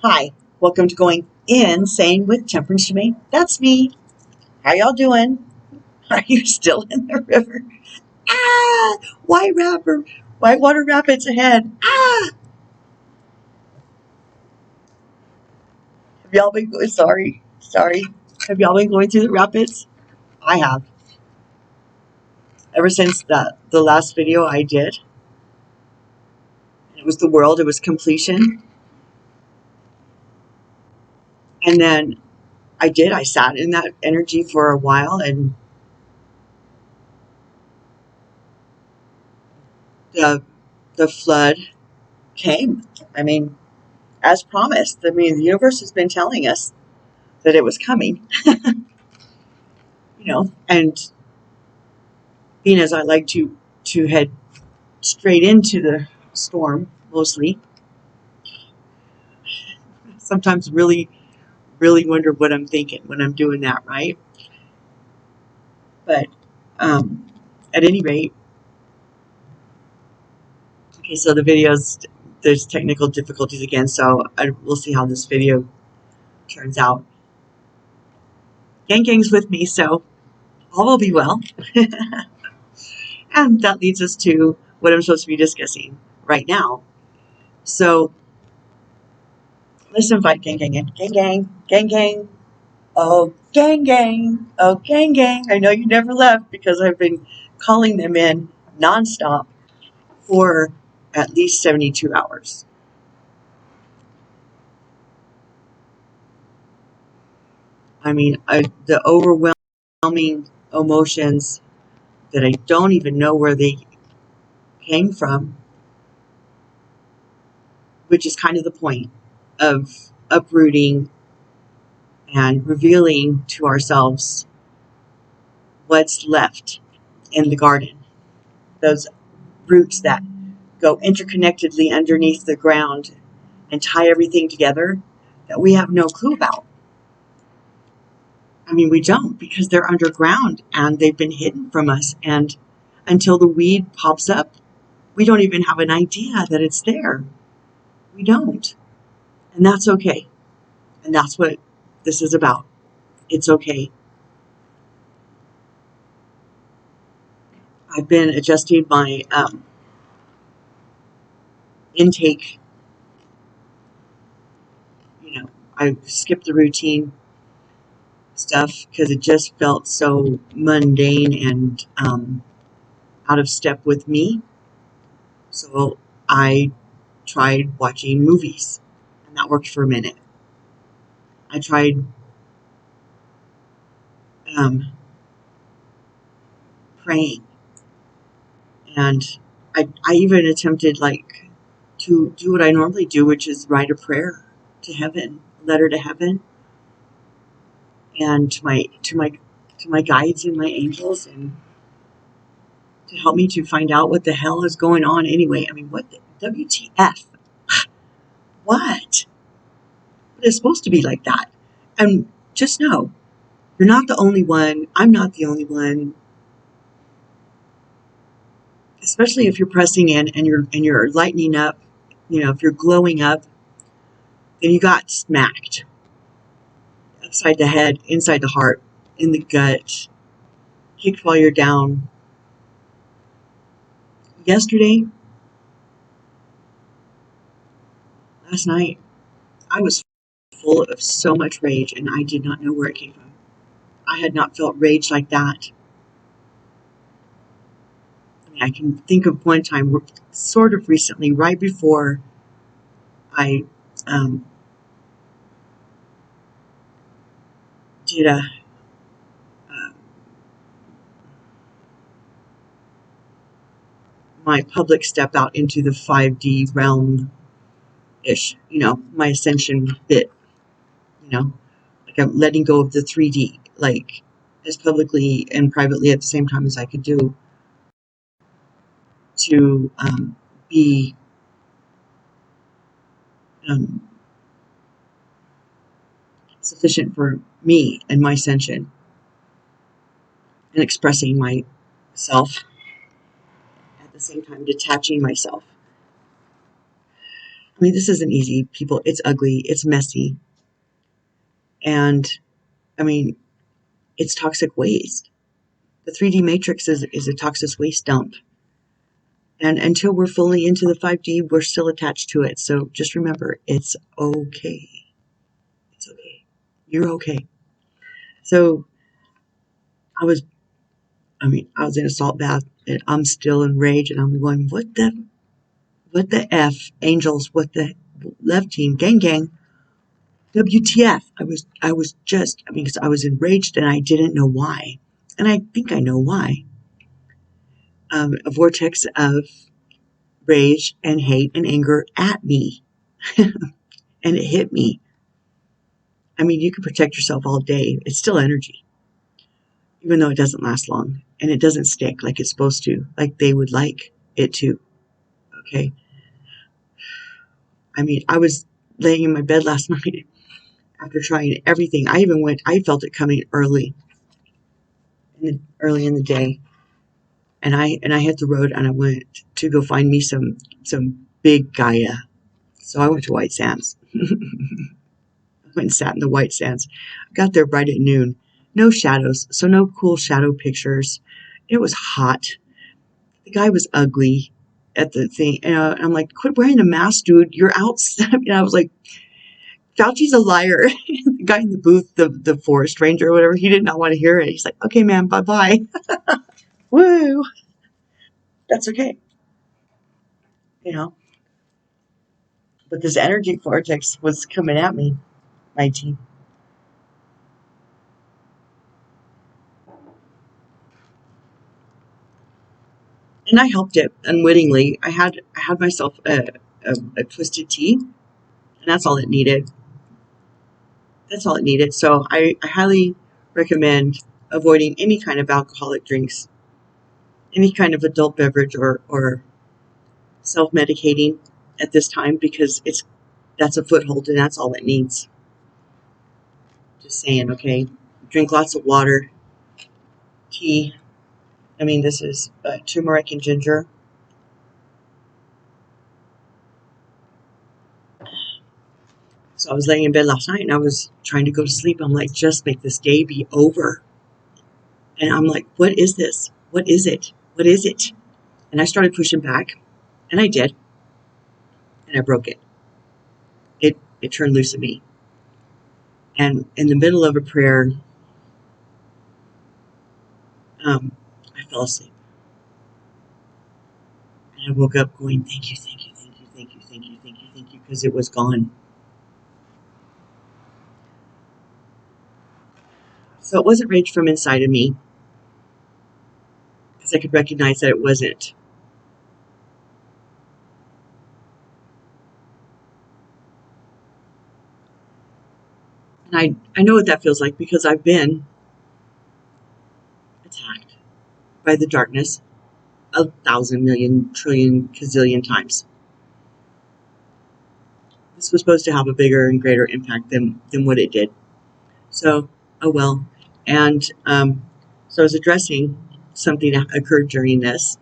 Hi, welcome to Going Insane with Temperance Shemaine. That's me. How y'all doing? Are you still in the river? Whitewater rapids ahead. Have y'all been going? Sorry. Have y'all been going through the rapids? I have. Ever since the last video I did. It was the world. It was completion. And then I sat in that energy for a while, and the flood came. I mean, as promised. I mean, the universe has been telling us that it was coming. And being as I like to head straight into the storm, mostly, sometimes really wonder what I'm thinking when I'm doing that, right? But at any rate, okay, so the videos, there's technical difficulties again, so we'll see how this video turns out. Gang's with me, so all will be well. And that leads us to what I'm supposed to be discussing right now. So let's invite gang. Oh, gang. Oh, gang. I know you never left because I've been calling them in nonstop for at least 72 hours. I mean, the overwhelming emotions that I don't even know where they came from, which is kind of the point of uprooting and revealing to ourselves what's left in the garden. Those roots that go interconnectedly underneath the ground and tie everything together that we have no clue about. I mean, we don't, because they're underground and they've been hidden from us. And until the weed pops up, we don't even have an idea that it's there. We don't. And that's okay. And that's what this is about. It's okay. I've been adjusting my intake. I skipped the routine stuff because it just felt so mundane and out of step with me. So I tried watching movies, and that worked for a minute. I tried praying, and I even attempted to do what I normally do, which is write a prayer to heaven, a letter to heaven, and to my guides and my angels, and to help me to find out what the hell is going on anyway. I mean, what the WTF? What? But it's supposed to be like that. And just know, you're not the only one. I'm not the only one. Especially if you're pressing in and you're lightening up, if you're glowing up, then you got smacked upside the head, inside the heart, in the gut, kicked while you're down. Last night, I was full of so much rage, and I did not know where it came from. I had not felt rage like that. I mean, I can think of one time, sort of recently, right before I did my public step out into the 5D realm-ish, my ascension bit. Like I'm letting go of the 3D, like as publicly and privately at the same time as I could do, to be um, sufficient for me and my ascension, and expressing myself at the same time, detaching myself. I mean, this isn't easy, people. It's ugly, it's messy, and I mean, it's toxic waste. The 3D matrix is a toxic waste dump. And until we're fully into the 5D, we're still attached to it. So just remember, it's okay. It's okay. You're okay. So I was in a salt bath, and I'm still in rage, and I'm going, what the F, angels, what the left team, gang, WTF. Because I was enraged and I didn't know why. And I think I know why. A vortex of rage and hate and anger at me. And it hit me. I mean, you can protect yourself all day. It's still energy, even though it doesn't last long. And it doesn't stick like it's supposed to, like they would like it to. Okay? I mean, I was laying in my bed last night after trying everything. I felt it coming early in the day. And I hit the road and I went to go find me some big Gaia. So I went to White Sands. I went and sat in the White Sands. I got there right at noon. No shadows, so no cool shadow pictures. It was hot. The guy was ugly at the thing. And I'm like, quit wearing the mask, dude. You're out. And I was like, Fauci's a liar. The guy in the booth, the forest ranger or whatever, he did not want to hear it. He's like, okay, man, bye-bye. Woo. That's okay. But this energy vortex was coming at me, my team. And I helped it unwittingly. I had myself a twisted tea, and that's all it needed. That's all it needed. So I highly recommend avoiding any kind of alcoholic drinks, any kind of adult beverage, or self-medicating at this time, because that's a foothold and that's all it needs. Just saying, okay? Drink lots of water, tea. I mean, this is turmeric and ginger. So I was laying in bed last night and I was trying to go to sleep. I'm like, just make this day be over. And I'm like, what is this? What is it? What is it? And I started pushing back, and I did. And I broke it. It turned loose of me. And in the middle of a prayer, I fell asleep. And I woke up going, thank you, thank you, thank you, thank you, thank you, thank you, thank you, because it was gone. So it wasn't rage from inside of me, because I could recognize that it wasn't. And I know what that feels like, because I've been attacked by the darkness 1,000 million trillion gazillion times. This was supposed to have a bigger and greater impact than what it did. So, oh well. And so I was addressing something that occurred during this.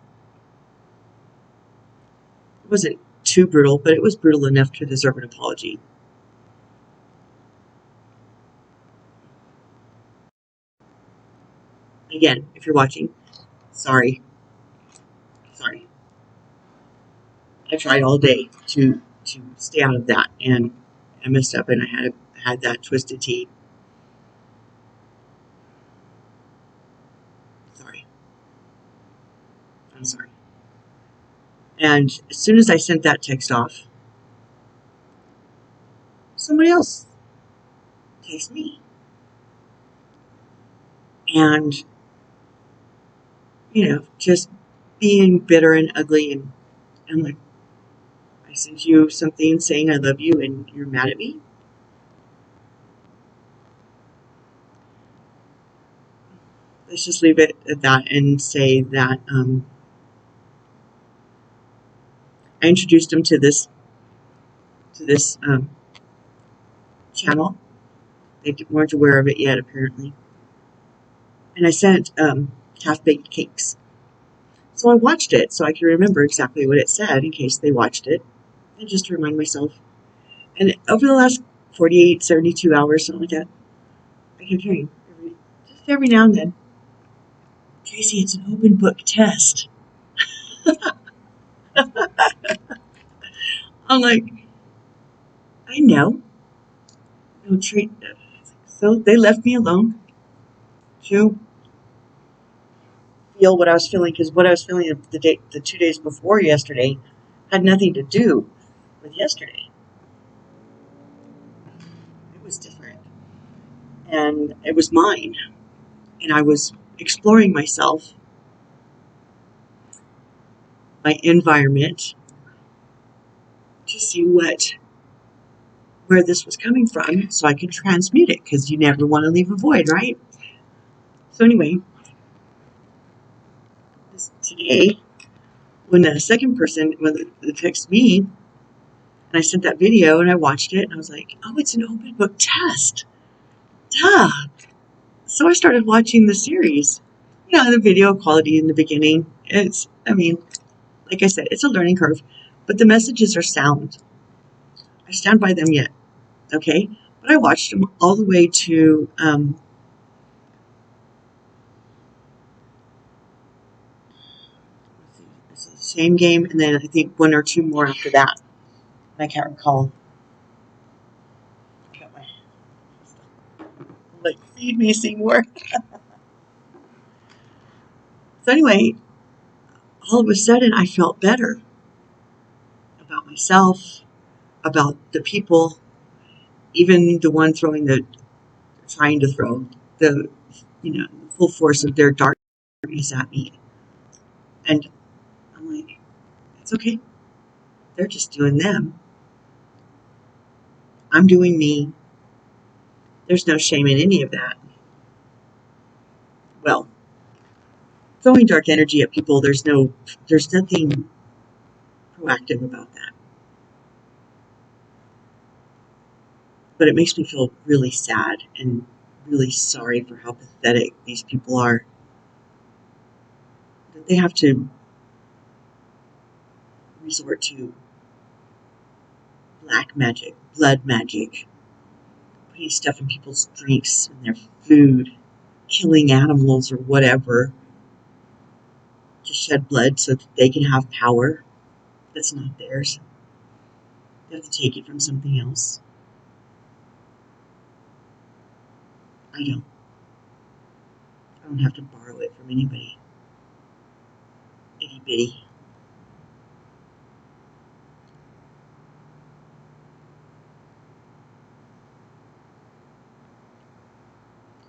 It wasn't too brutal, but it was brutal enough to deserve an apology. Again, if you're watching, sorry. I tried all day to stay out of that, and I messed up, and I had that twisted tea. Sorry. I'm sorry. And as soon as I sent that text off, somebody else texted me. And, just being bitter and ugly, and I'm like, I sent you something saying I love you and you're mad at me? let's just leave it at that and say that I introduced him to this channel. They weren't aware of it yet, apparently. And I sent half-baked cakes. So I watched it so I can remember exactly what it said in case they watched it. And just to remind myself. And over the last 48, 72 hours, something like that, I kept hearing, just every now and then, Tracy, it's an open book test. I'm like, I know. No treat. So they left me alone to feel what I was feeling, because what I was feeling the 2 days before yesterday had nothing to do with yesterday. It was different. And it was mine. And I was exploring myself, my environment, to see where this was coming from so I could transmute it, because you never want to leave a void, right? So anyway, today, when the second person texted me, and I sent that video and I watched it, and I was like, oh, it's an open book test. Duh. So I started watching the series. The video quality in the beginning, like I said, it's a learning curve, but the messages are sound. I stand by them yet, okay? But I watched them all the way to it's the same game, and then I think one or two more after that. I can't recall. Like, feed me, Seymour. So anyway, all of a sudden I felt better about myself, about the people, even the one trying to throw the full force of their darkness at me. And I'm like, it's okay. They're just doing them. I'm doing me. There's no shame in any of that. Well, throwing dark energy at people, there's nothing proactive about that. But it makes me feel really sad and really sorry for how pathetic these people are. That they have to resort to black magic, blood magic, putting stuff in people's drinks and their food, killing animals or whatever to shed blood so that they can have power that's not theirs. They have to take it from something else. I don't have to borrow it from anybody. Itty bitty.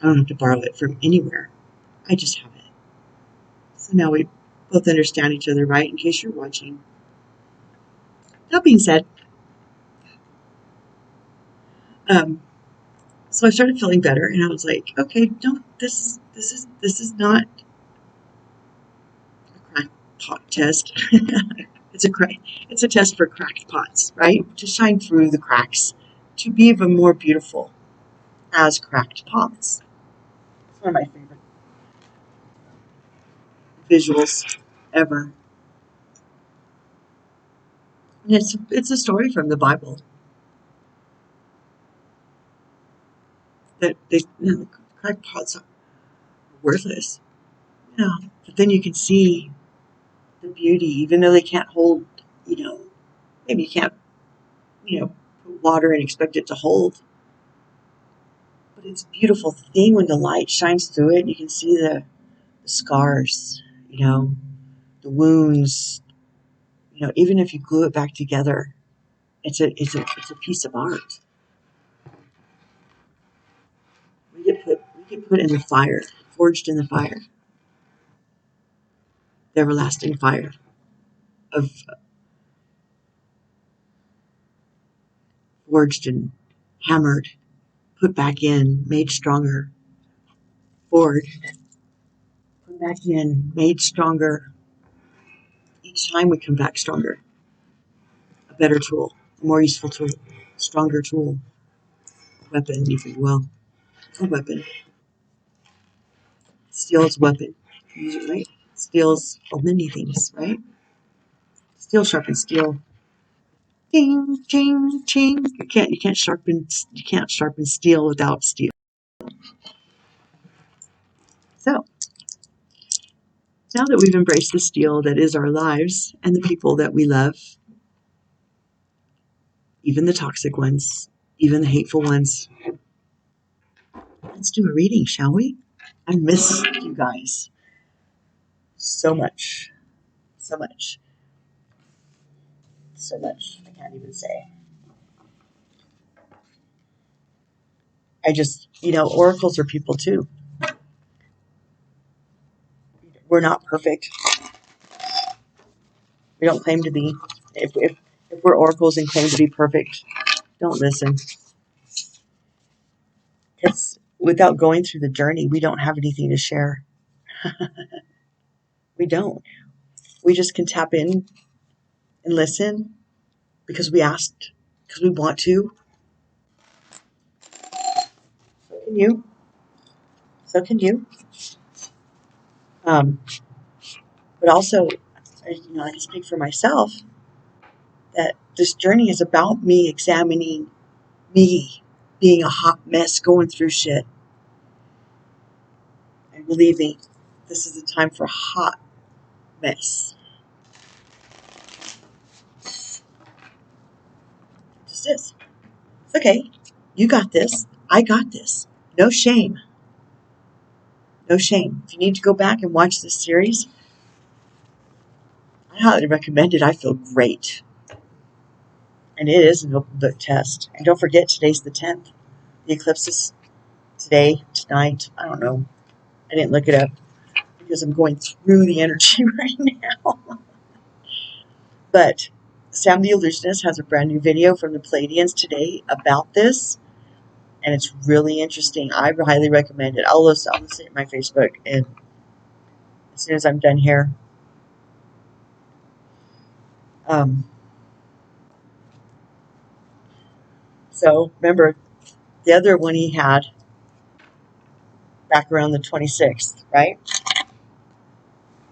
I don't have to borrow it from anywhere. I just have it. So now we both understand each other, right? In case you're watching. That being said, so I started feeling better, and I was like, okay, no, this is not a crackpot test. It's a test for cracked pots, right? To shine through the cracks, to be even more beautiful as cracked pots. It's one of my favorite visuals ever. And it's a story from the Bible that the cracked pots are worthless. But then you can see the beauty, even though they can't hold, maybe you can't, put water and expect it to hold. But it's a beautiful thing when the light shines through it and you can see the scars, the wounds, even if you glue it back together, it's a piece of art. We get put in the fire, forged in the fire, the everlasting fire of forged and hammered, put back in, made stronger, forged, come back in, made stronger. Each time we come back stronger. A better tool, a more useful tool, stronger tool, weapon, if you will. A weapon. Steel's weapon. Use it right. Steel's many things, right? Steel sharpens steel. Ding, ching, ching. You can't sharpen steel without steel. So now that we've embraced the steel that is our lives and the people that we love, even the toxic ones, even the hateful ones, let's do a reading, shall we? I miss you guys so much. So much. So much. I can't even say. Oracles are people too. We're not perfect. We don't claim to be. If we're oracles and claim to be perfect, don't listen. Because without going through the journey, we don't have anything to share. We don't. We just can tap in and listen because we asked, because we want to. So can you. So can you. But also, I can speak for myself that this journey is about me examining me being a hot mess, going through shit. And believe me, this is a time for hot mess. It just is. It's okay. You got this. I got this. No shame. No shame. If you need to go back and watch this series, I highly recommend it. I feel great. And it is an open book test. And don't forget, today's the 10th. The eclipse is today, tonight. I don't know. I didn't look it up because I'm going through the energy right now. But Sam the Illusionist has a brand new video from the Pleiadians today about this. And it's really interesting. I highly recommend it. I'll list it on my Facebook. And as soon as I'm done here. So remember, the other one he had back around the 26th, right?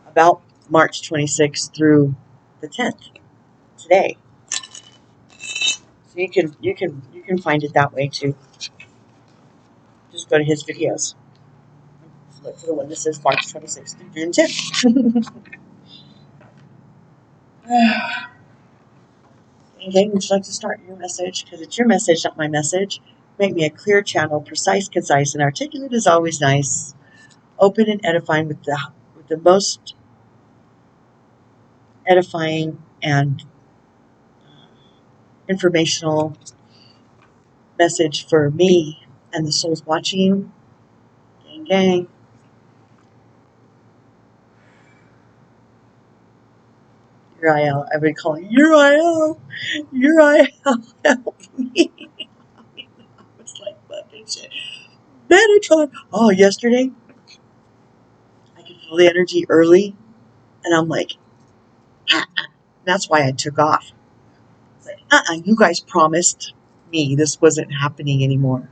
About March 26th through the 10th, today. So you can find it that way too. Just go to his videos. Look for the one that says March 26th through June 10th. Okay, would you like to start your message? Because it's your message, not my message. Make me a clear channel, precise, concise, and articulate is always nice. Open and edifying with the most edifying and informational message for me and the souls watching. Gang, gang. Uriel, I would call Uriel. Uriel, help me. I was like, fucking shit. Metatron. Oh, yesterday, I could feel the energy early, and I'm like, that's why I took off. It's like, you guys promised me this wasn't happening anymore.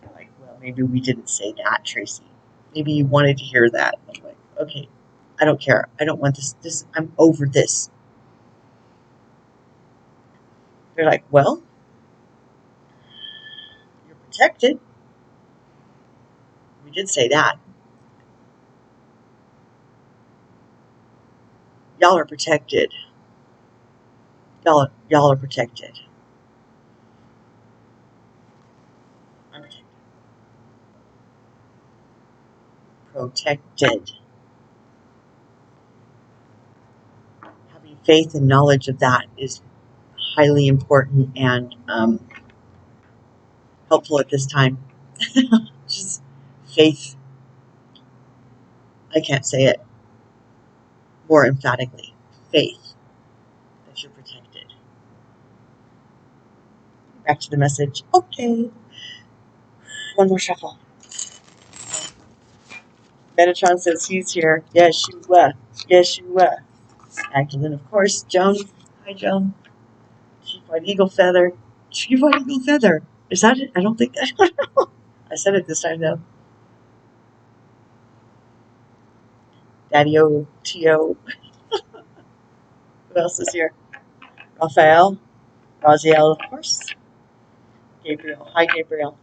They're like, well, maybe we didn't say that, Tracy. Maybe you wanted to hear that. I'm like, okay, I don't care. I don't want this. I'm over this. They're like, well, you're protected. We did say that. Y'all are protected. Y'all are protected. I'm protected. Protected. Having faith and knowledge of that is highly important and helpful at this time. Just faith. I can't say it more emphatically. Faith that you're protected. Back to the message. Okay. One more shuffle. Metatron says he's here. Yeshua. Yeshua. Magdalene, of course. Joan. Hi, Joan. Chief White Eagle Feather. Chief White Eagle Feather. Is that it? I don't think that. I said it this time, though. Daddy-O. T.O. Who else is here? Raphael. Raziel, of course. Gabriel. Hi, Gabriel.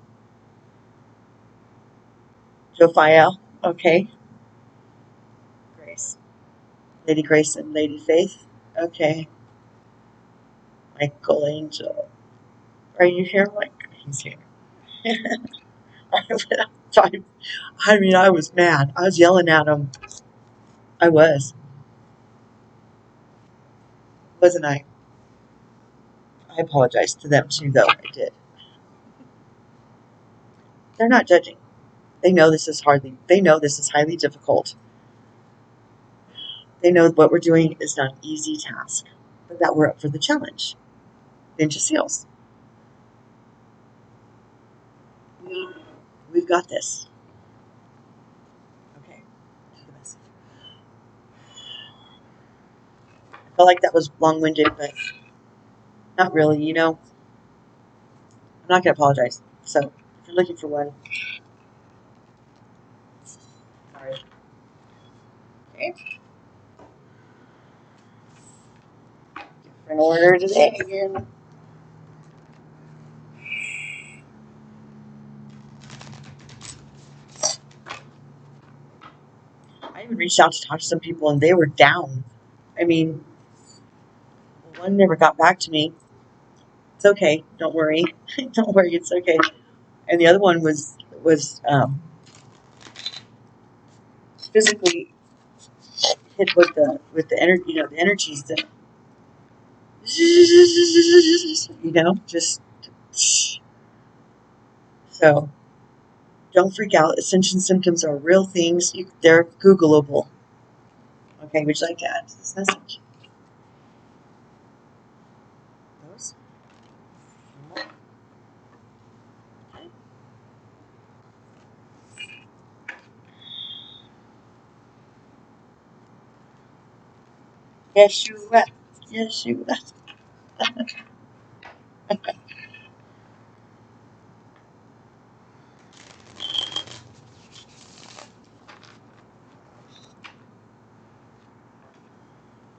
Jophiel. Okay. Grace. Lady Grace and Lady Faith. Okay. Michael Angel. Are you here, Mike? He's here. I mean, I was mad. I was yelling at him. I was. Wasn't I? I apologized to them too, though. I did. They're not judging. They know this is highly difficult. They know what we're doing is not an easy task, but that we're up for the challenge. Ninja SEALs. We've got this. Okay. To the message. I felt like that was long-winded, but not really, you know. I'm not going to apologize. So, if you're looking for one, sorry. Okay. Different order today again. I even reached out to talk to some people, and they were down. I mean, one never got back to me. It's okay. Don't worry. Don't worry. It's okay. And the other one was physically hit with the energy. You know, the energies that just so. Don't freak out. Ascension symptoms are real things. They're Googleable. Okay, would you like to add to this message? Those? Okay. Yeshua. Yeshua.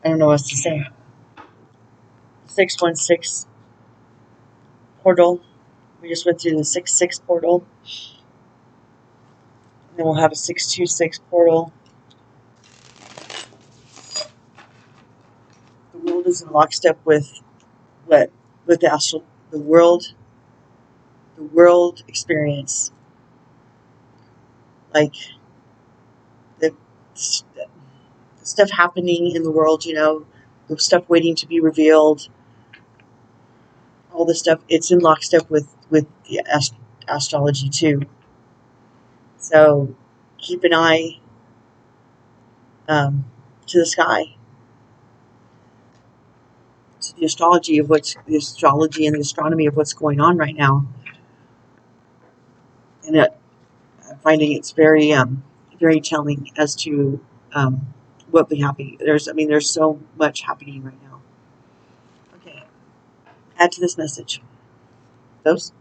I don't know what else to say. 616 portal. We just went through the 66 portal. And then we'll have a 626 portal. The world is in lockstep with what? With the astral, the world experience. Like the stuff happening in the world, you know, the stuff waiting to be revealed, all this stuff, it's in lockstep with the astrology too. So keep an eye to the sky, to the astrology and the astronomy of what's going on right now. And I'm finding it's very very telling as to what will be happening. There's so much happening right now. Okay, add to this message. Those?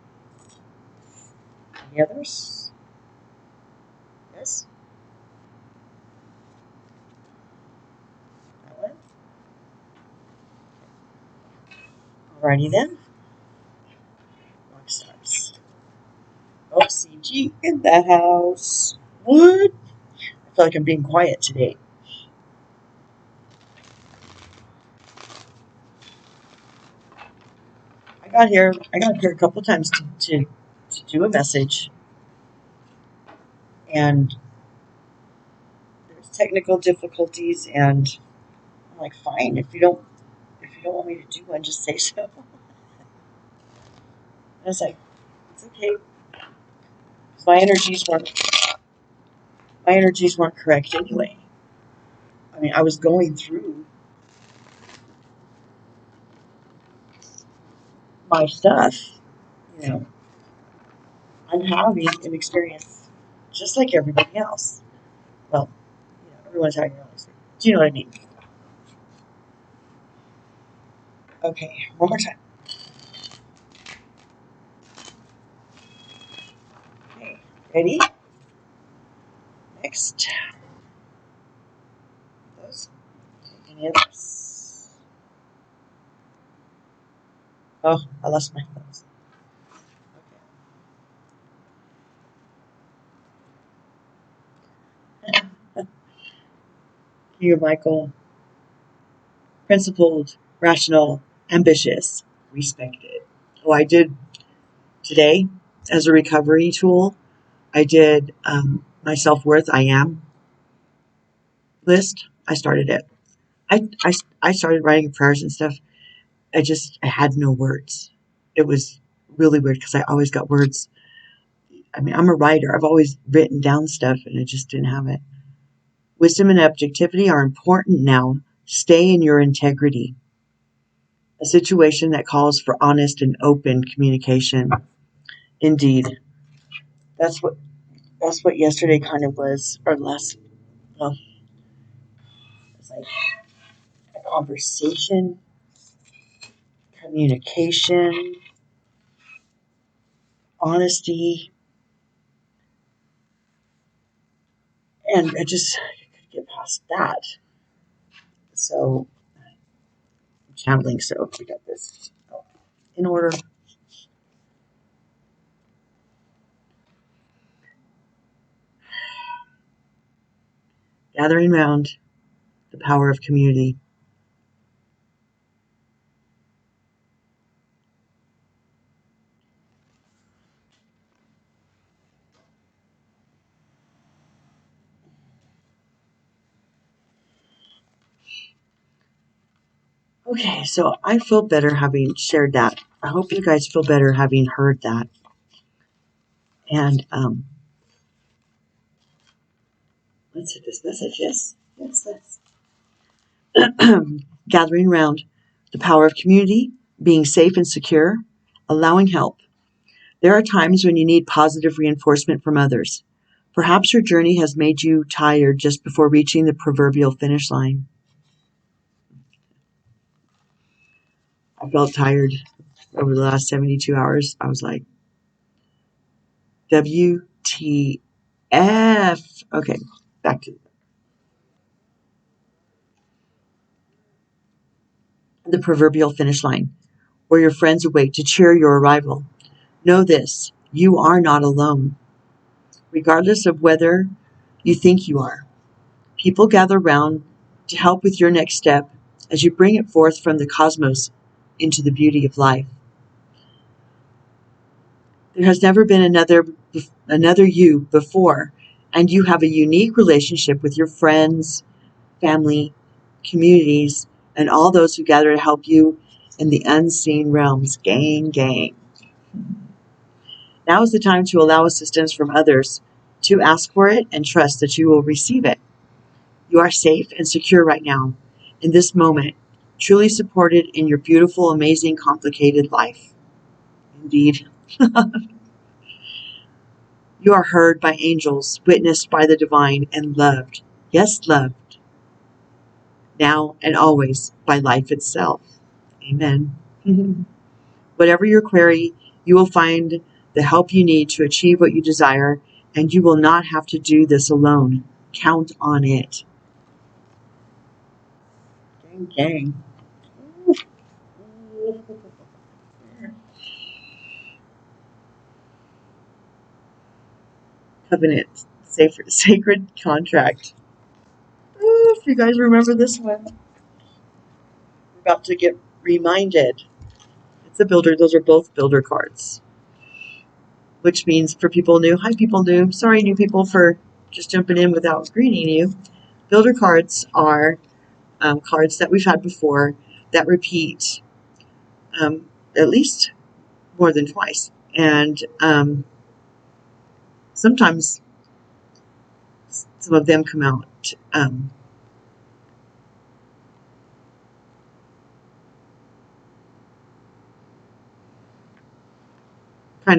Any others? Yes? That one? Alrighty then. Rock stars. OCG in the house. What? I feel like I'm being quiet today. I got here a couple times to do a message, and there's technical difficulties, and I'm like, fine, if you don't want me to do one, just say so. And it's like, it's okay. My energies weren't correct anyway. I mean, I was going through my stuff, you know. I'm having an experience just like everybody else. Well, everyone's having their own experience. Do you know what I mean? Okay, one more time. Okay, ready? Next. Those. Any others? Oh, I lost my thoughts. Okay. You, Michael. Principled, rational, ambitious, respected. Oh, I did today as a recovery tool. I did my self-worth, I am list. I started it. I started writing prayers and stuff. I had no words. It was really weird because I always got words. I mean, I'm a writer. I've always written down stuff and I just didn't have it. Wisdom and objectivity are important now. Stay in your integrity. A situation that calls for honest and open communication. Indeed. That's what yesterday kind of was, or last, well, it's like a conversation, communication, honesty, and I just couldn't get past that. So, I'm channeling, so we got this in order. Gathering round the power of community. Okay, so I feel better having shared that. I hope you guys feel better having heard that. And let's hit this message. Yes, let's. Gathering around the power of community, being safe and secure, allowing help. There are times when you need positive reinforcement from others. Perhaps your journey has made you tired just before reaching the proverbial finish line. I felt tired over the last 72 hours. I was like, WTF. Okay, back to the proverbial finish line, where your friends await to cheer your arrival. Know this, you are not alone, regardless of whether you think you are. People gather round to help with your next step as you bring it forth from the cosmos into the beauty of life. There has never been another you before, and you have a unique relationship with your friends, family, communities, and all those who gather to help you in the unseen realms. Gang. Now is the time to allow assistance from others, to ask for it and trust that you will receive it. You are safe and secure right now, in this moment, truly supported in your beautiful, amazing, complicated life. Indeed. You are heard by angels, witnessed by the divine, and loved. Yes, loved. Now and always by life itself. Amen. Whatever your query, you will find the help you need to achieve what you desire, and you will not have to do this alone. Count on it. Gang. Covenant. Sacred contract. If you guys remember this one, we're about to get reminded. It's a builder. Those are both builder cards. Which means for people new, hi people new, sorry new people for just jumping in without greeting you. Builder cards are cards that we've had before that repeat at least more than twice. And sometimes some of them come out kind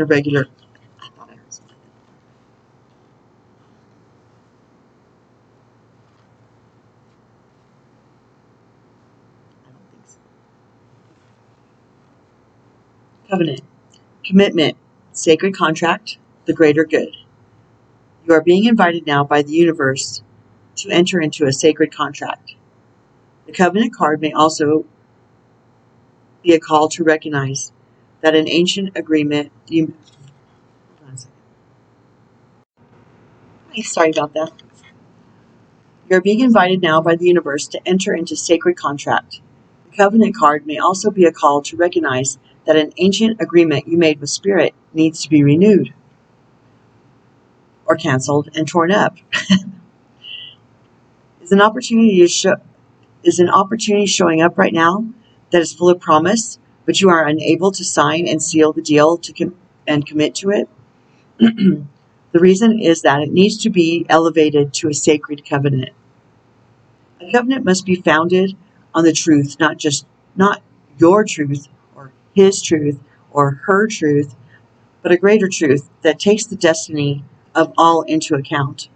of regular. I thought I heard something. Covenant. Commitment. Sacred contract. The greater good. You are being invited now by the universe to enter into a sacred contract. The covenant card may also be a call to recognize that an ancient agreement hold on a second. Sorry about that. You are being invited now by the universe to enter into sacred contract. The covenant card may also be a call to recognize that an ancient agreement you made with Spirit needs to be renewed or canceled and torn up. Is an opportunity showing up right now that is full of promise, but you are unable to sign and seal the deal and commit to it? The reason is that it needs to be elevated to a sacred covenant. A covenant must be founded on the truth, not your truth or his truth or her truth, but a greater truth that takes the destiny of all into account.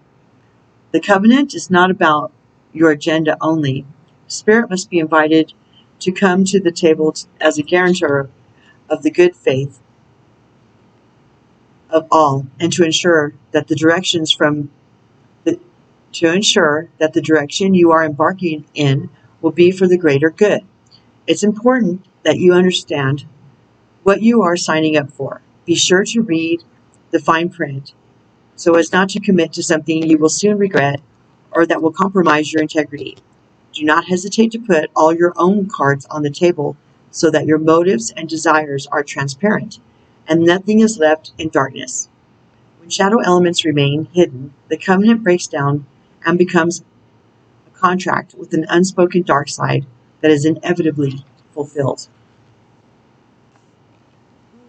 The covenant is not about your agenda only. Spirit must be invited to come to the table as a guarantor of the good faith of all, and to ensure that the direction you are embarking in will be for the greater good. It's important that you understand what you are signing up for. Be sure to read the fine print so as not to commit to something you will soon regret or that will compromise your integrity. Do not hesitate to put all your own cards on the table so that your motives and desires are transparent and nothing is left in darkness. When shadow elements remain hidden, the covenant breaks down and becomes a contract with an unspoken dark side that is inevitably fulfilled.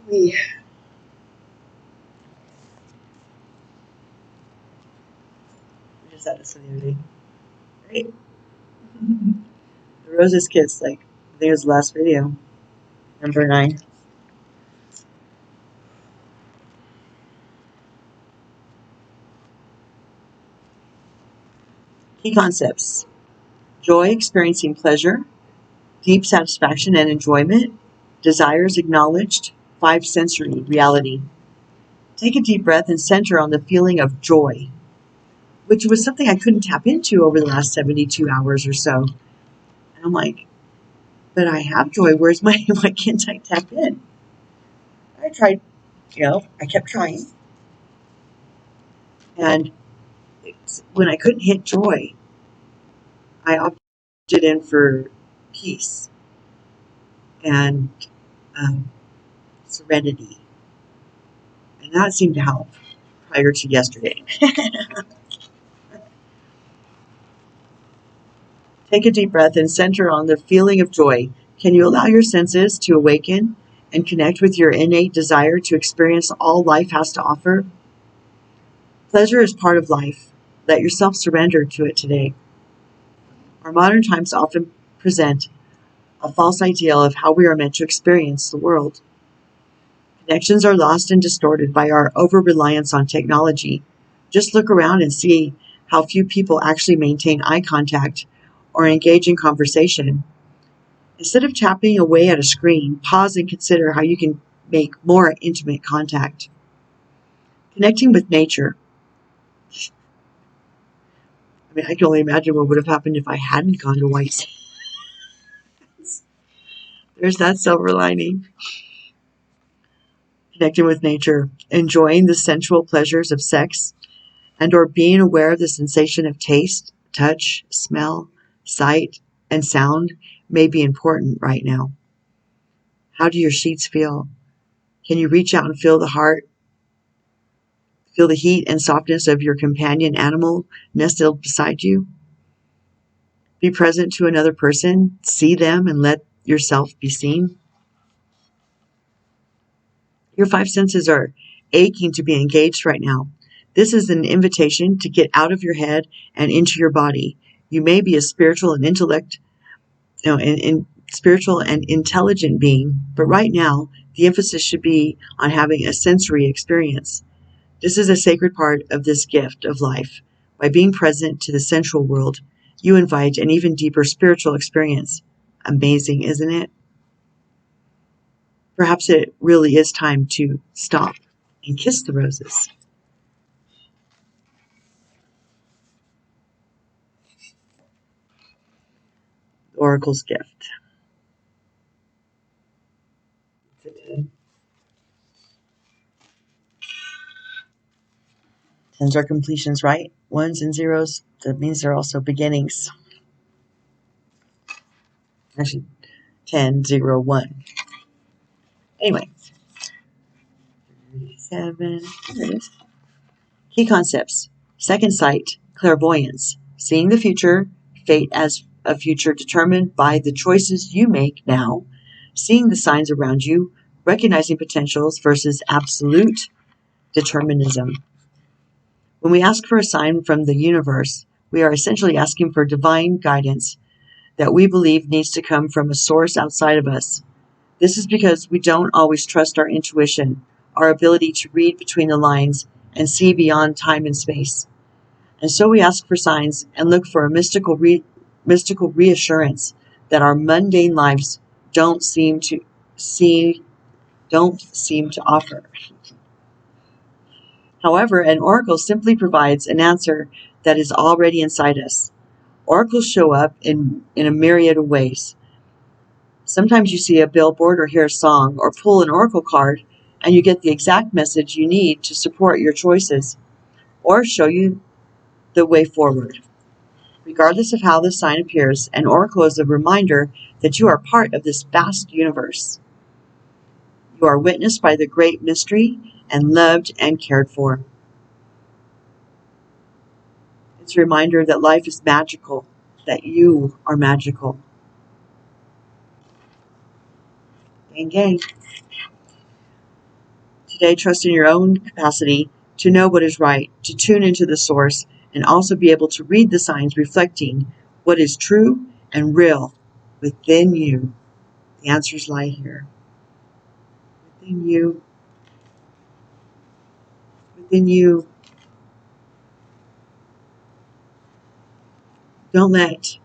We just had this the other day. Right? The Roses Kiss, I think it was the last video. Number 9. Key concepts. Joy, experiencing pleasure. Deep satisfaction and enjoyment. Desires acknowledged. 5 sensory reality. Take a deep breath and center on the feeling of joy, which was something I couldn't tap into over the last 72 hours or so. And I'm like, but I have joy. Why can't I tap in? I tried, I kept trying. And when I couldn't hit joy, I opted in for peace and serenity. And that seemed to help prior to yesterday. Take a deep breath and center on the feeling of joy. Can you allow your senses to awaken and connect with your innate desire to experience all life has to offer? Pleasure is part of life. Let yourself surrender to it today. Our modern times often present a false ideal of how we are meant to experience the world. Connections are lost and distorted by our over-reliance on technology. Just look around and see how few people actually maintain eye contact or engage in conversation. Instead of tapping away at a screen, pause and consider how you can make more intimate contact. Connecting with nature. I can only imagine what would have happened if I hadn't gone to White Sands. There's that silver lining. Connecting with nature, enjoying the sensual pleasures of sex, and or being aware of the sensation of taste, touch, smell, sight, and sound may be important right now. How do your sheets feel? Can you reach out and feel the heart? Feel the heat and softness of your companion animal nestled beside you? Be present to another person, see them, and let yourself be seen. Your 5 senses are aching to be engaged right now. This is an invitation to get out of your head and into your body. You may be a spiritual and spiritual and intelligent being, but right now the emphasis should be on having a sensory experience. This is a sacred part of this gift of life. By being present to the sensual world, you invite an even deeper spiritual experience. Amazing, isn't it? Perhaps it really is time to stop and kiss the roses. The Oracle's gift. Tens are completions, right? Ones and zeros, that means they're also beginnings. Actually, 10, 0, 1. Anyway. 7. There it is. Key concepts. Second sight, clairvoyance. Seeing the future, fate as a future determined by the choices you make now. Seeing the signs around you, recognizing potentials versus absolute determinism. When we ask for a sign from the universe, we are essentially asking for divine guidance that we believe needs to come from a source outside of us. This is because we don't always trust our intuition, our ability to read between the lines and see beyond time and space. And so we ask for signs and look for a mystical reassurance that our mundane lives don't seem to offer. However, an oracle simply provides an answer that is already inside us. Oracles show up in a myriad of ways. Sometimes you see a billboard or hear a song or pull an oracle card and you get the exact message you need to support your choices or show you the way forward. Regardless of how the sign appears, an oracle is a reminder that you are part of this vast universe. You are witnessed by the great mystery and loved and cared for. It's a reminder that life is magical, that you are magical. Gang, gang. Today, trust in your own capacity to know what is right, to tune into the source, and also be able to read the signs reflecting what is true and real within you. The answers lie here. Within you. Within you. Don't let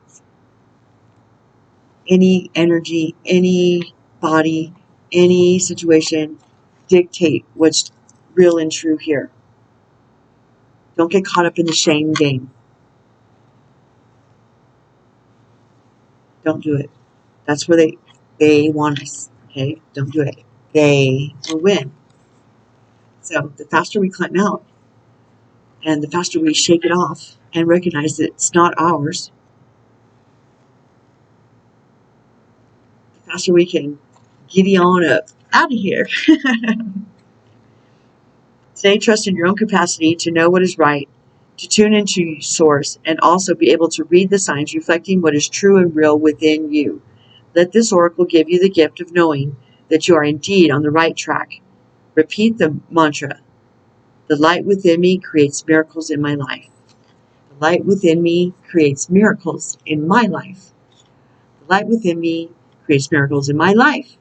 any energy, any body, any situation dictate what's real and true here. Don't get caught up in the shame game. Don't do it. That's where they want us. Okay? Don't do it. They will win. So the faster we climb out and the faster we shake it off and recognize that it's not ours, the faster we can giddy on up out of here. Today, trust in your own capacity to know what is right, to tune into source, and also be able to read the signs reflecting what is true and real within you. Let this oracle give you the gift of knowing that you are indeed on the right track. Repeat the mantra. The light within me creates miracles in my life. The light within me creates miracles in my life. The light within me creates miracles in my life.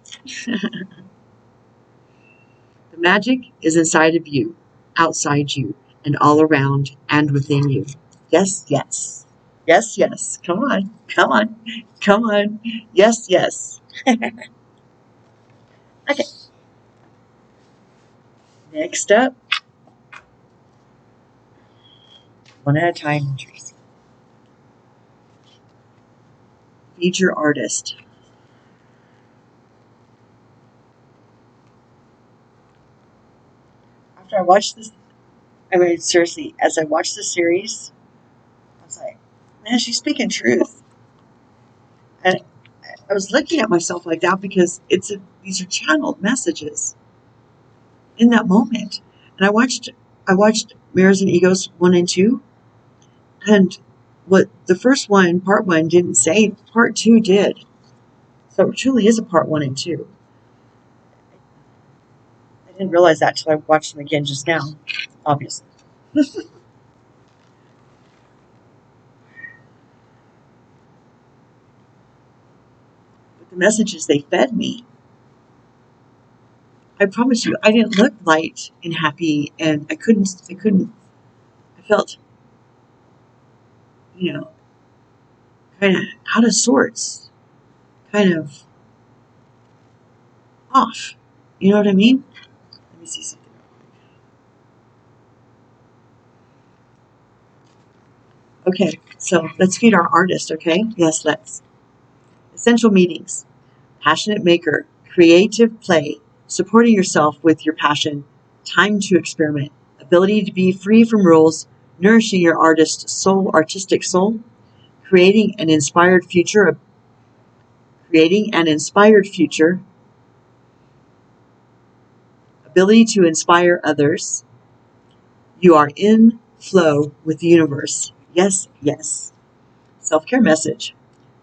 The magic is inside of you, outside you, and all around and within you. Yes, yes. Yes, yes. Come on. Come on. Come on. Yes, yes. Okay. Next up. One at a time, Tracy. Feed your artist. After I watched this, seriously, as I watched the series, I was like, man, she's speaking truth. And I was looking at myself like that because these are channeled messages in that moment. And I watched Mirrors and Egos 1 and 2, and what the first one, part 1, didn't say, part 2 did. So it truly is a part 1 and 2. I didn't realize that till I watched them again just now, obviously. But the messages they fed me, I promise you, I didn't look light and happy, and I felt, kind of out of sorts, kind of off. You know what I mean? Let me see something. Okay, so let's feed our artist, okay? Yes, let's. Essential meetings. Passionate maker. Creative play. Supporting yourself with your passion. Time to experiment. Ability to be free from rules. Nourishing your artistic soul. Creating an inspired future. Ability to inspire others. You are in flow with the universe. Yes, yes. Self-care message.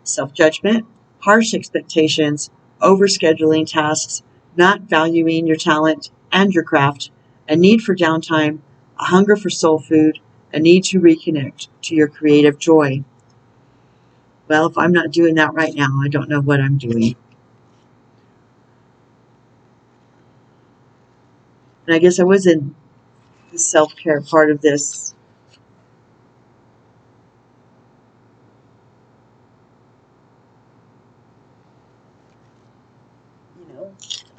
Self-judgment, harsh expectations, overscheduling tasks, not valuing your talent and your craft, a need for downtime, a hunger for soul food, a need to reconnect to your creative joy. Well, if I'm not doing that right now, I don't know what I'm doing. And I guess I was in the self-care part of this.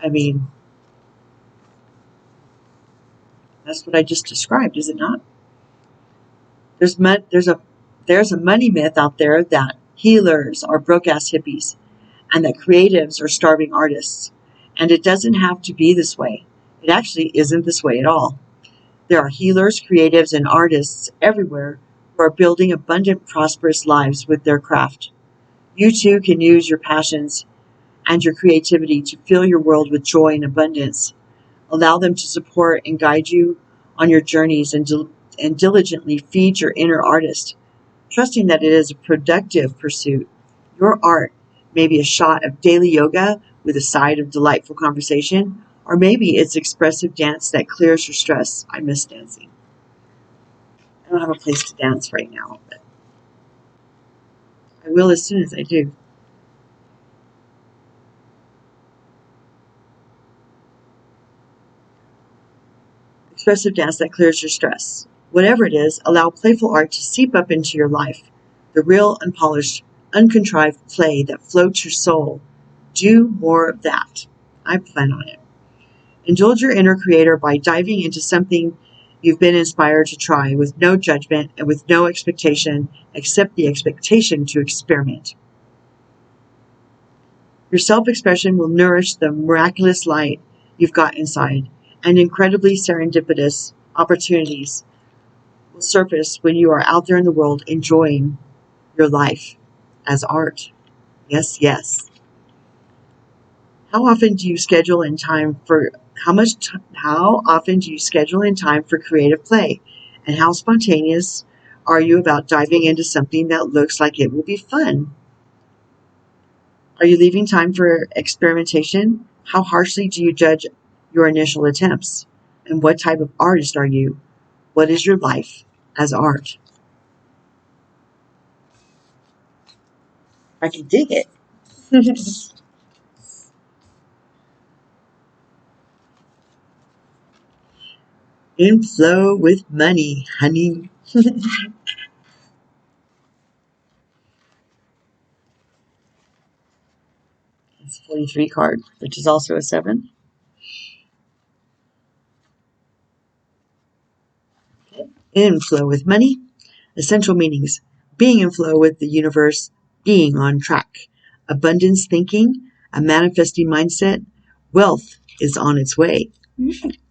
I mean, that's what I just described, is it not? There's a money myth out there that healers are broke-ass hippies and that creatives are starving artists. And it doesn't have to be this way. It actually isn't this way at all. There are healers, creatives, and artists everywhere who are building abundant, prosperous lives with their craft. You too can use your passions and your creativity to fill your world with joy and abundance. Allow them to support and guide you on your journeys and diligently feed your inner artist, trusting that it is a productive pursuit. Your art may be a shot of daily yoga with a side of delightful conversation, or maybe it's expressive dance that clears your stress. I miss dancing. I don't have a place to dance right now, but I will as soon as I do. Expressive dance that clears your stress. Whatever it is, allow playful art to seep up into your life. The real, unpolished, uncontrived play that floats your soul. Do more of that. I plan on it. Indulge your inner creator by diving into something you've been inspired to try with no judgment and with no expectation except the expectation to experiment. Your self-expression will nourish the miraculous light you've got inside, and incredibly serendipitous opportunities will surface when you are out there in the world enjoying your life as art. Yes, yes. How often do you schedule in time for how often do you schedule in time for creative play? And how spontaneous are you about diving into something that looks like it will be fun? Are you leaving time for experimentation? How harshly do you judge your initial attempts? And what type of artist are you? What is your life as art? I can dig it. In flow with money, honey. It's a 43 card, which is also a 7. Okay. In flow with money. Essential meanings: being in flow with the universe, being on track, abundance thinking, a manifesting mindset, wealth is on its way.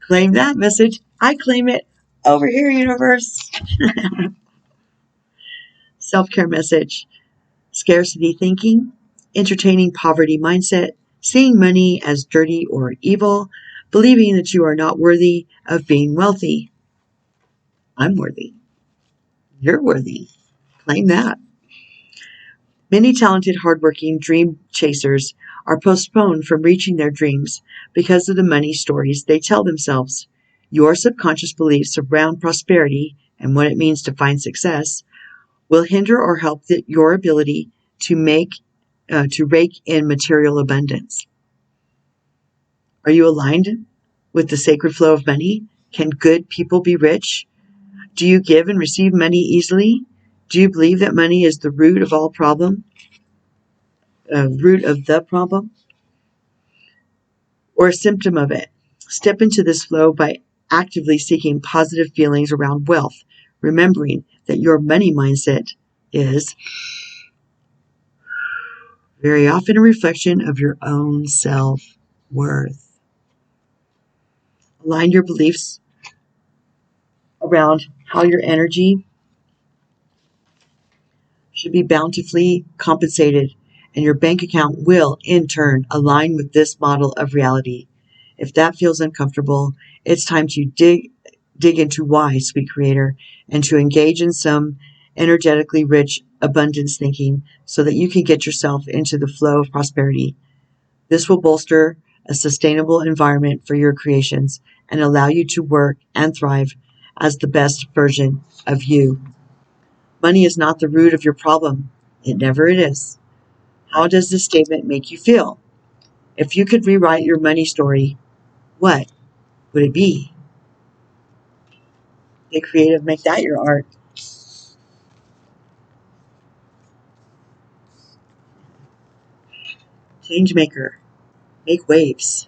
Claim that message. I claim it over here, universe. Self-care message: scarcity thinking, entertaining poverty mindset, seeing money as dirty or evil, believing that you are not worthy of being wealthy. I'm worthy. You're worthy. Claim that. Many talented, hardworking dream chasers are postponed from reaching their dreams because of the money stories they tell themselves. Your subconscious beliefs around prosperity and what it means to find success will hinder or help your ability to rake in material abundance. Are you aligned with the sacred flow of money? Can good people be rich? Do you give and receive money easily? Do you believe that money is the root of all problem? Root of the problem? or a symptom of it. Step into this flow by actively seeking positive feelings around wealth, remembering that your money mindset is very often a reflection of your own self-worth. Align your beliefs around how your energy should be bountifully compensated, and your bank account will, in turn, align with this model of reality. If that feels uncomfortable, it's time to dig into why, sweet creator, and to engage in some energetically rich abundance thinking so that you can get yourself into the flow of prosperity. This will bolster a sustainable environment for your creations and allow you to work and thrive as the best version of you. Money is not the root of your problem. It never is. How does this statement make you feel? If you could rewrite your money story, what would it be? Get creative, make that your art. Changemaker, make waves.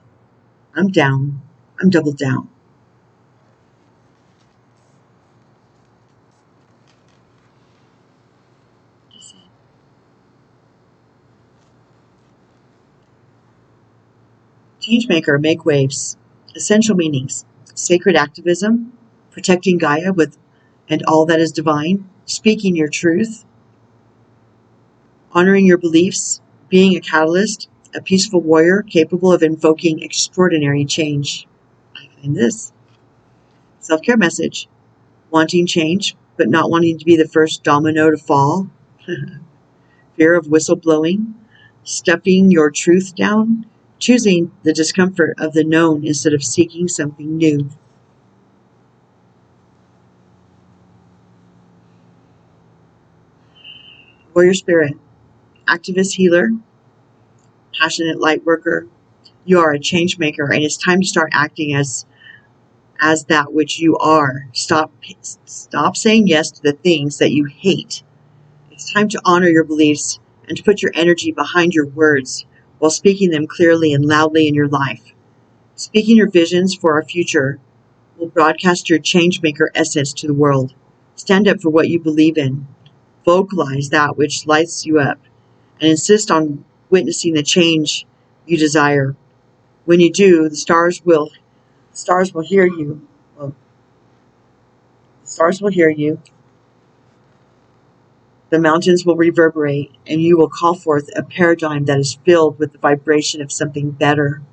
I'm down. I'm double down. Changemaker, make waves. Essential meanings: sacred activism, protecting Gaia with and all that is divine, speaking your truth, honoring your beliefs, being a catalyst, a peaceful warrior capable of invoking extraordinary change. I find this. Self-care message: wanting change, but not wanting to be the first domino to fall. Fear of whistleblowing, stuffing your truth down, choosing the discomfort of the known instead of seeking something new. Warrior spirit, activist healer, passionate light worker. You are a change maker, and it's time to start acting as that which you are. Stop saying yes to the things that you hate. It's time to honor your beliefs and to put your energy behind your words while speaking them clearly and loudly in your life. Speaking your visions for our future will broadcast your changemaker essence to the world. Stand up for what you believe in. Vocalize that which lights you up, and insist on witnessing the change you desire. When you do, the stars will hear you. Well, the stars will hear you. The mountains will reverberate, and you will call forth a paradigm that is filled with the vibration of something better.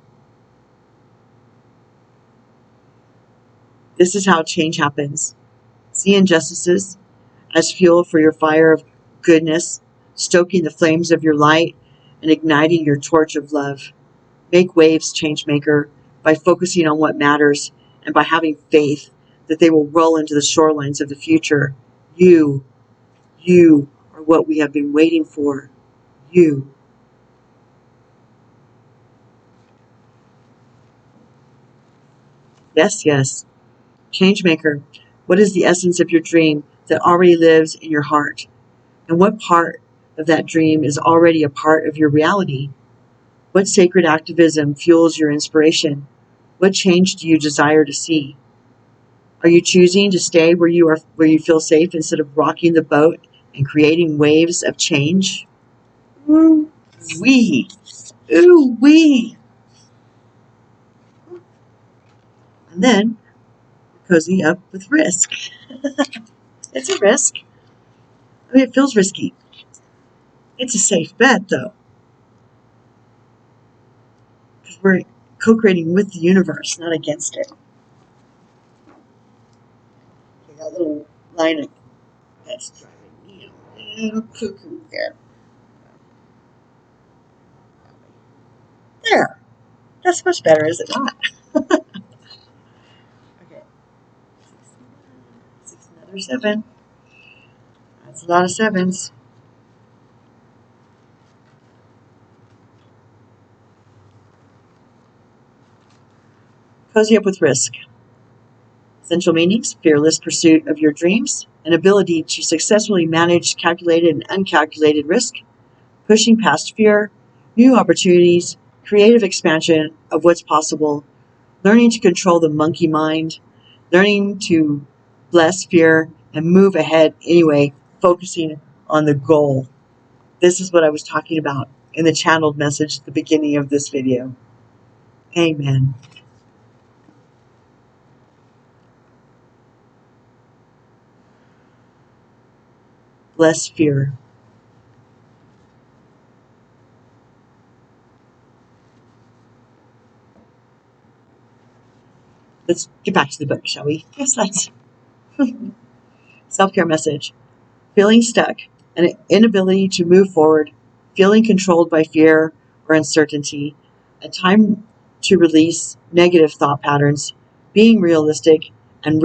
This is how change happens. See injustices as fuel for your fire of goodness, stoking the flames of your light and igniting your torch of love. Make waves, changemaker, by focusing on what matters and by having faith that they will roll into the shorelines of the future. You are what we have been waiting for. You. Yes, yes. Changemaker, what is the essence of your dream that already lives in your heart? And what part of that dream is already a part of your reality? What sacred activism fuels your inspiration? What change do you desire to see? Are you choosing to stay where you feel safe instead of rocking the boat and creating waves of change? Ooh wee. Ooh wee. And then cozy up with risk. It's a risk. I mean, it feels risky. It's a safe bet, though, because we're co-creating with the universe, not against it. Okay, that little line of that's driving me a little cuckoo there. There. That's much better, is it not? Okay. Another 7. That's a lot of 7s. Cozy up with risk. Essential meanings: fearless pursuit of your dreams, an ability to successfully manage calculated and uncalculated risk, pushing past fear, new opportunities, creative expansion of what's possible, learning to control the monkey mind, learning to bless fear and move ahead anyway, focusing on the goal. This is what I was talking about in the channeled message at the beginning of this video. Amen. Bless fear. Let's get back to the book, shall we? Yes, let's. Self-care message. Feeling stuck, an inability to move forward, feeling controlled by fear or uncertainty, a time to release negative thought patterns, being realistic and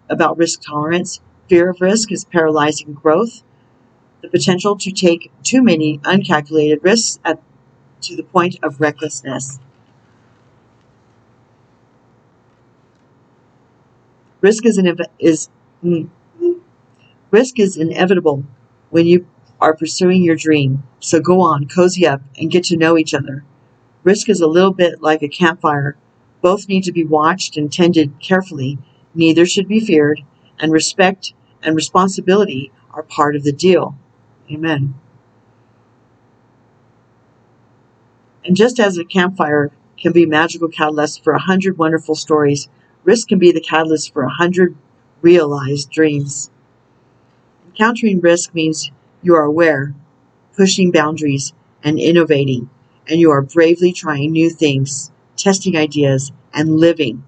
about risk tolerance. Fear of risk is paralyzing growth. The potential to take too many uncalculated risks to the point of recklessness. Risk is inevitable when you are pursuing your dream. So go on, cozy up, and get to know each other. Risk is a little bit like a campfire. Both need to be watched and tended carefully. Neither should be feared, and respect and responsibility are part of the deal. Amen. And just as a campfire can be magical catalyst for 100 wonderful stories, risk can be the catalyst for 100 realized dreams. Encountering risk means you are aware, pushing boundaries, and innovating, and you are bravely trying new things, testing ideas, and living.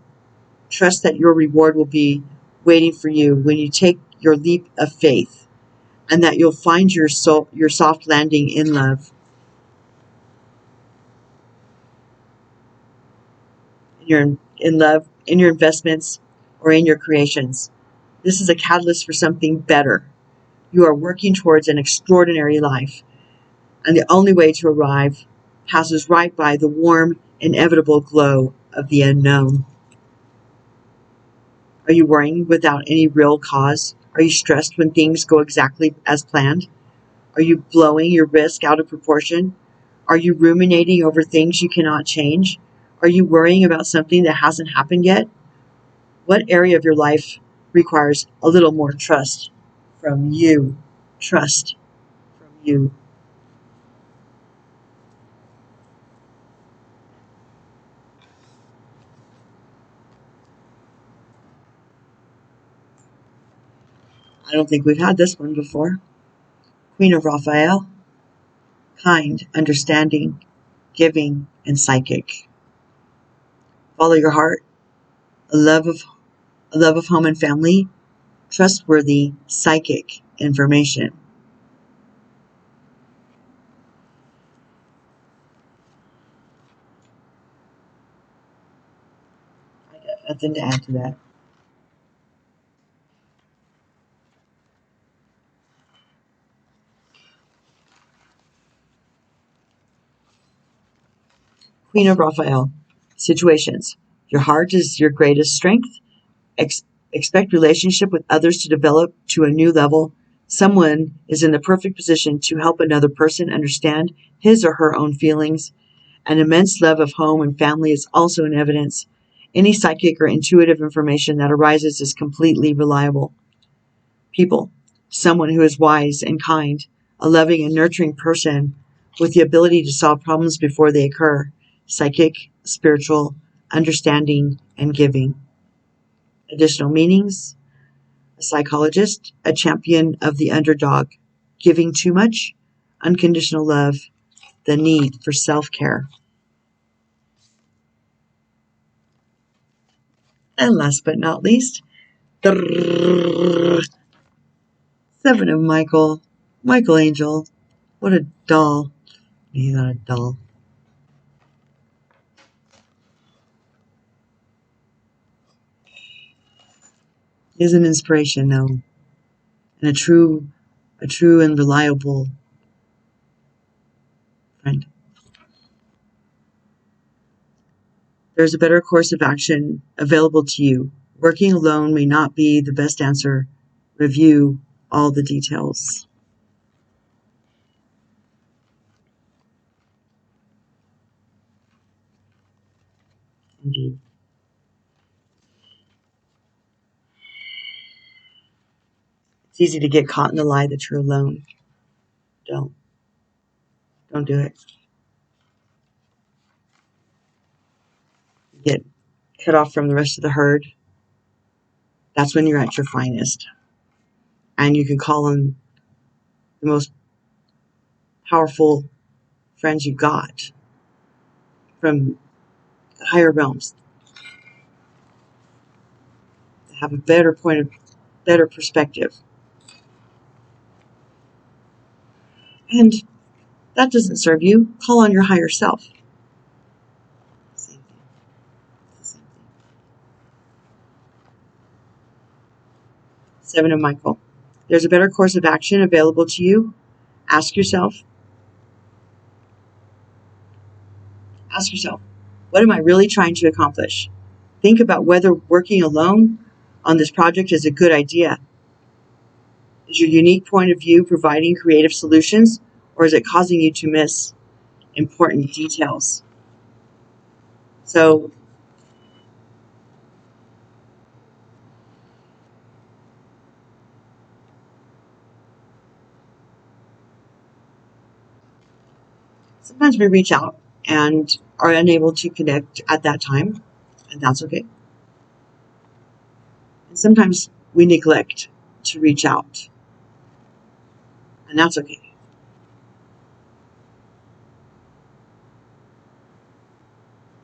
Trust that your reward will be waiting for you when you take your leap of faith, and that you'll find your soft landing in love. You're in love, in your investments, or in your creations. This is a catalyst for something better. You are working towards an extraordinary life, and the only way to arrive passes right by the warm, inevitable glow of the unknown. Are you worrying without any real cause? Are you stressed when things go exactly as planned? Are you blowing your risk out of proportion? Are you ruminating over things you cannot change? Are you worrying about something that hasn't happened yet? What area of your life requires a little more trust from you? Trust from you. I don't think we've had this one before. Queen of Raphael. Kind, understanding, giving, and psychic. Follow your heart. A love of home and family. Trustworthy, psychic information. I got nothing to add to that. Queen of Raphael. Situations. Your heart is your greatest strength. Expect relationship with others to develop to a new level. Someone is in the perfect position to help another person understand his or her own feelings. An immense love of home and family is also in evidence. Any psychic or intuitive information that arises is completely reliable. People. Someone who is wise and kind, a loving and nurturing person with the ability to solve problems before they occur. Psychic, spiritual, understanding, and giving. Additional meanings. A psychologist, a champion of the underdog, giving too much, unconditional love, the need for self-care. And last but not least, Seven of Michael Angel. What a doll. He's not a doll. He is an inspiration, though, and a true and reliable friend. There's a better course of action available to you. Working alone may not be the best answer. Review all the details. Indeed. It's easy to get caught in the lie that you're alone. Don't do it. You get cut off from the rest of the herd. That's when you're at your finest. And you can call on the most powerful friends you got from the higher realms to have a better perspective. And that doesn't serve you. Call on your higher self. Same thing. It's the same thing. 7 of Michael. There's a better course of action available to you. Ask yourself, what am I really trying to accomplish? Think about whether working alone on this project is a good idea. Is your unique point of view providing creative solutions, or is it causing you to miss important details? So sometimes we reach out and are unable to connect at that time, and that's okay. And sometimes we neglect to reach out, and that's okay.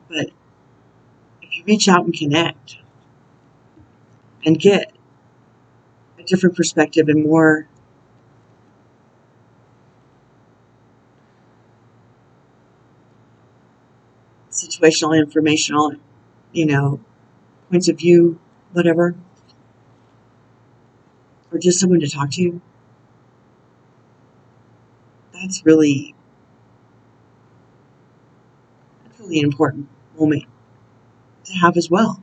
But if you reach out and connect and get a different perspective and more situational, informational, points of view, whatever, or just someone to talk to, that's really an important moment to have as well.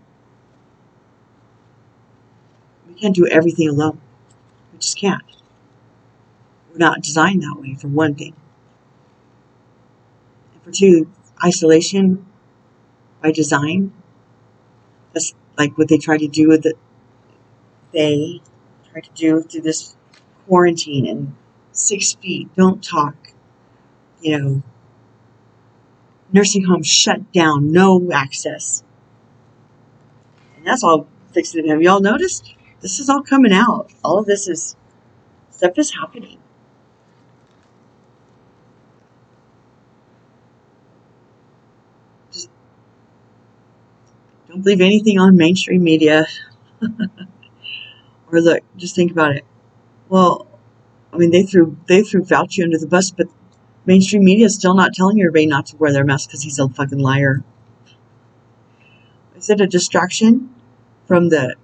We can't do everything alone. We just can't. We're not designed that way, for one thing. And for two, isolation by design, that's like what they tried to do through this quarantine and 6 feet, don't talk, nursing homes shut down, no access. And that's all fixing to have y'all noticed? This is all coming out. All of this stuff is happening. Just don't believe anything on mainstream media. Or look, just think about it. Well, I mean, they threw Fauci under the bus, but mainstream media is still not telling everybody not to wear their mask because he's a fucking liar. Is it a distraction from the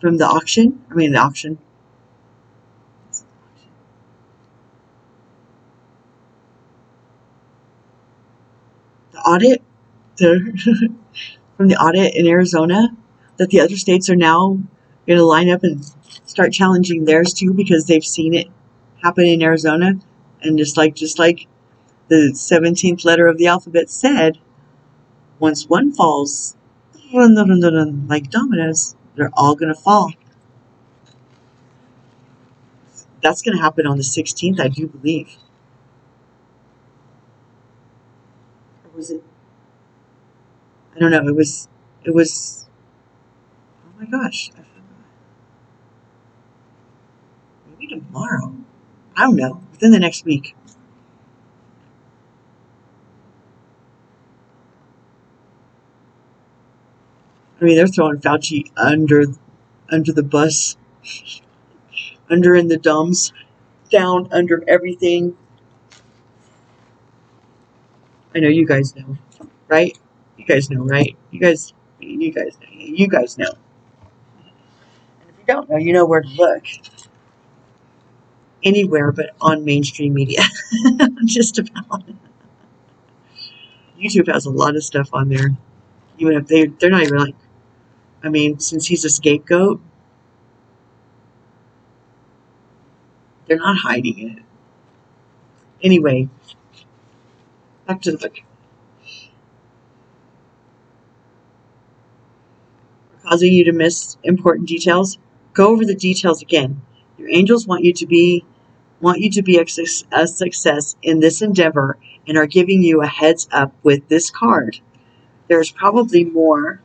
auction? I mean, the auction. The audit from the audit in Arizona, that the other states are now going to line up and start challenging theirs too, because they've seen it happen in Arizona. And just like the 17th letter of the alphabet said, once one falls, like dominoes, they're all going to fall. That's going to happen on the 16th, I do believe. Or was it? I don't know. It was. Oh my gosh, I forgot. Maybe tomorrow. I don't know. Within the next week. I mean, they're throwing Fauci under the bus, under in the dumps, down under everything. I know you guys know, right? You guys know, right? You guys know. You guys know. And if you don't know, you know where to look. Anywhere but on mainstream media. Just about. YouTube has a lot of stuff on there. Even if they're not even like, I mean, since he's a scapegoat, they're not hiding it. Anyway, back to the book. causing you to miss important details? Go over the details again. Your angels want you to be a success in this endeavor and are giving you a heads up with this card. There's probably more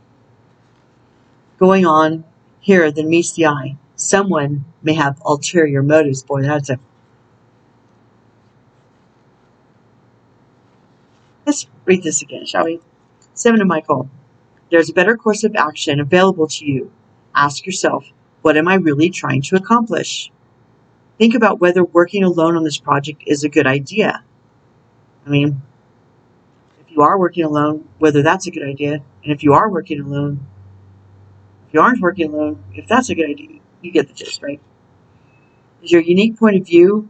going on here than meets the eye. Someone may have ulterior motives. Boy, that's a... Let's read this again, shall we? 7 of Michael. There's a better course of action available to you. Ask yourself, what am I really trying to accomplish? Think about whether working alone on this project is a good idea. I mean, if you are working alone, whether that's a good idea. And if you are working alone, if you aren't working alone, if that's a good idea. You get the gist, right? Is your unique point of view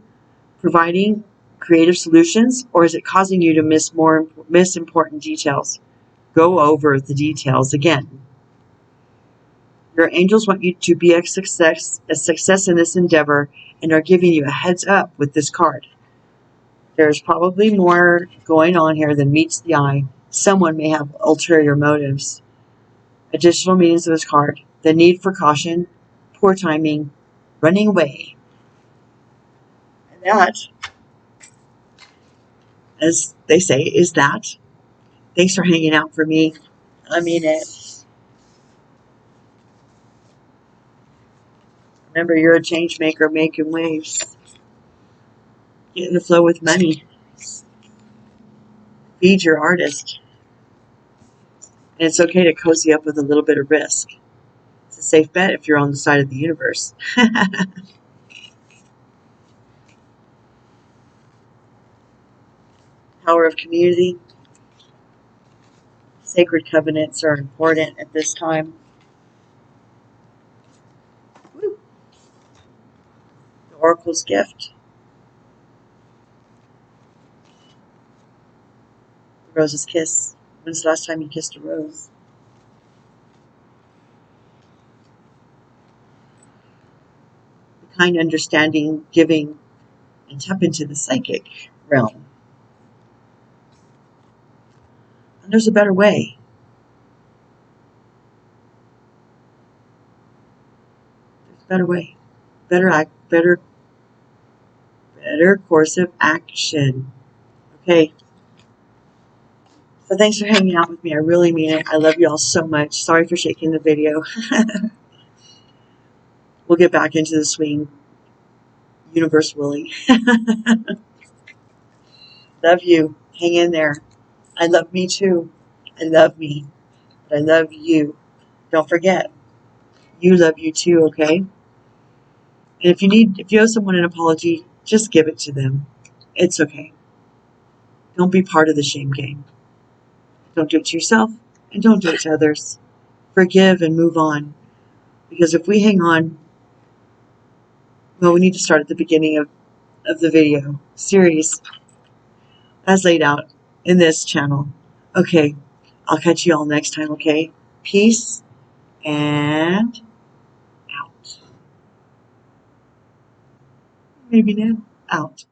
providing creative solutions, or is it causing you to miss important details? Go over the details again. Your angels want you to be a success in this endeavor and are giving you a heads up with this card. There's probably more going on here than meets the eye. Someone may have ulterior motives. Additional meanings of this card: the need for caution, poor timing, running away. And that, as they say, is that. Thanks for hanging out for me. I mean it. Remember, you're a change maker making waves. Get in the flow with money. Feed your artist. And it's okay to cozy up with a little bit of risk. It's a safe bet if you're on the side of the universe. Power of community. Sacred covenants are important at this time. Woo. The Oracle's gift. The rose's kiss. When's the last time you kissed a rose? The kind, understanding, giving, and tap into the psychic realm. And there's a better way. There's a better way. Better course of action. Okay. So thanks for hanging out with me. I really mean it. I love you all so much. Sorry for shaking the video. We'll get back into the swing. Universe willing. Love you. Hang in there. I love me too. I love me. But I love you. Don't forget. You love you too, okay? And if you owe someone an apology, just give it to them. It's okay. Don't be part of the shame game. Don't do it to yourself, and don't do it to others. Forgive and move on. Because if we hang on, well, we need to start at the beginning of the video series as laid out in this channel. Okay, I'll catch you all next time, okay? Peace and out. Maybe now. Out.